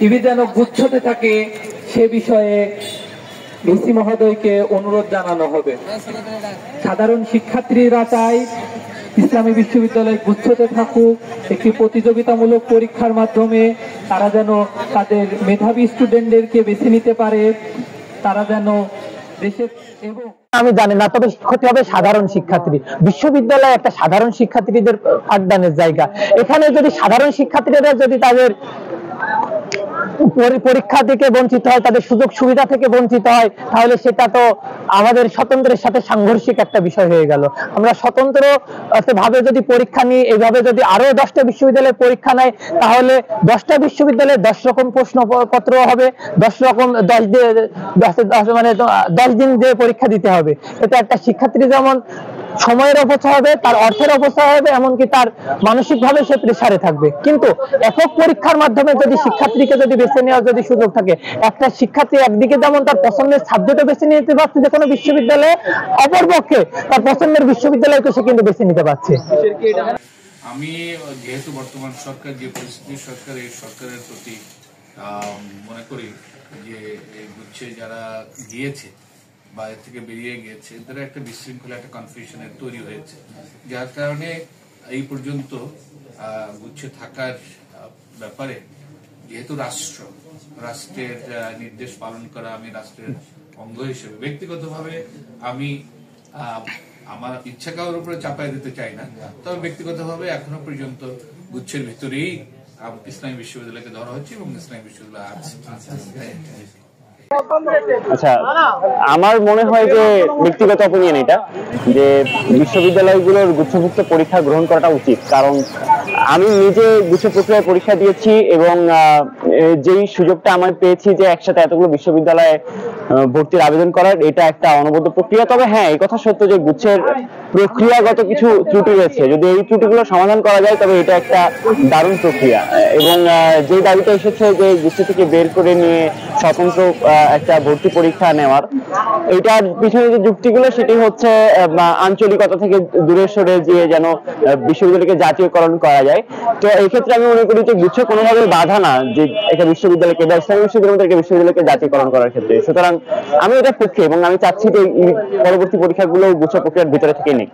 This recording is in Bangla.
ইভি যেন গুচ্ছতে থাকে সে বিষয়ে ভিসি মহোদয়কে অনুরোধ জানানো হবে। সাধারণ শিক্ষার্থীরা চায় ইসলামী বিশ্ববিদ্যালয় গুচ্ছতে থাকুক, একটি প্রতিযোগিতামূলক পরীক্ষার মাধ্যমে তারা যেন তাদের মেধাবী স্টুডেন্টদেরকে বেছে নিতে পারে, তারা যেন দেশের এবং আমি জানি না, তবে ক্ষতি হবে সাধারণ শিক্ষার্থী। বিশ্ববিদ্যালয় একটা সাধারণ শিক্ষার্থীদের পাঠদানের জায়গা। এখানে যদি সাধারণ শিক্ষার্থীরা যদি তাদের পরীক্ষা থেকে বঞ্চিত হয়, তাদের সুযোগ সুবিধা থেকে বঞ্চিত হয়, তাহলে সেটা তো আমাদের স্বতন্ত্রের সাথে সাংঘর্ষিক একটা বিষয় হয়ে গেল। আমরা স্বতন্ত্র ভাবে যদি পরীক্ষা নিই, এইভাবে যদি আরো 10টা বিশ্ববিদ্যালয়ে পরীক্ষা নেয়, তাহলে 10টা বিশ্ববিদ্যালয়ে 10 রকম প্রশ্নপত্র হবে, 10 রকম 10 দিন যে পরীক্ষা দিতে হবে। এটা একটা শিক্ষার্থী যেমন সময়ের অপচয় হবে, তার অর্থের অপচয় হবে, এমনকি তার মানসিক ভাবে সে প্রেসারে থাকবে। কিন্তু একক পরীক্ষার মাধ্যমে যদি শিক্ষার্থীকে যদি বেছে নেওয়ার যদি সুযোগ থাকে, একটা শিক্ষার্থী একদিকে যেমন তার পছন্দের সাবজেক্টও বেছে নিতে পারছে যে কোনো বিশ্ববিদ্যালয়ে, অপরপক্ষে তার পছন্দের বিশ্ববিদ্যালয়কে সে কিন্তু বেছে নিতে পারছে। আমি যেহেতু বর্তমান সরকার যে পরিস্থিতি, সরকারের প্রতি মনে করি যে গুচ্ছে যারা গিয়েছে বা এর থেকে বেরিয়ে গিয়েছে, তারা একটা বিশৃঙ্খলা, একটা কনফিউশনের তৈরি হয়েছে, যার কারণে এই পর্যন্ত গুচ্ছে থাকার ব্যাপারে যেহেতু রাষ্ট্রের নির্দেশ পালন করা, আমি রাষ্ট্রের অঙ্গ হিসেবে ব্যক্তিগতভাবে আমি আমার ইচ্ছা কারোর উপরে চাপাই দিতে চাই না, তবে ব্যক্তিগতভাবে এখনো পর্যন্ত গুচ্ছের ভিতরেই ইসলামী বিশ্ববিদ্যালয়কে ধরা হচ্ছে এবং ইসলামী বিশ্ববিদ্যালয় আছে। আচ্ছা, আমার মনে হয় যে ব্যক্তিগত অপিনিয়ন এটা, যে বিশ্ববিদ্যালয়গুলোর গুচ্ছভুক্ত পরীক্ষা গ্রহণ করাটা উচিত। কারণ আমি নিজে গুচ্ছ প্রক্রিয়ায় পরীক্ষা দিয়েছি এবং যেই সুযোগটা আমি পেয়েছি যে একসাথে এতগুলো বিশ্ববিদ্যালয়ে ভর্তির আবেদন করার, এটা একটা অনবদ্য প্রক্রিয়া। তবে হ্যাঁ, এই কথা সত্য যে গুচ্ছের প্রক্রিয়াগত কিছু ত্রুটি রয়েছে, যদি এই ত্রুটিগুলো সমাধান করা যায় তবে এটা একটা দারুণ প্রক্রিয়া। এবং যে দাবিটা এসেছে যে গুচ্ছ থেকে বের করে নিয়ে স্বতন্ত্র একটা ভর্তি পরীক্ষা নেওয়ার, এটার পিছনে যে যুক্তিগুলো সেটি হচ্ছে আঞ্চলিকতা থেকে দূরে সরে গিয়ে যেন বিশ্ববিদ্যালয়কে জাতীয়করণ করা যায়। তো এই ক্ষেত্রে আমি মনে করি যে গুচ্ছ কোনোভাবে বাধা না যে একটা বিশ্ববিদ্যালয়কে বা ইসলামী বিশ্ববিদ্যালয়কে জাতীয়করণ করার ক্ষেত্রে। সুতরাং আমি এটা পক্ষে এবং আমি চাচ্ছি যে পরবর্তী পরীক্ষাগুলো গুচ্ছ প্রক্রিয়ার ভিতরে থেকে নেই।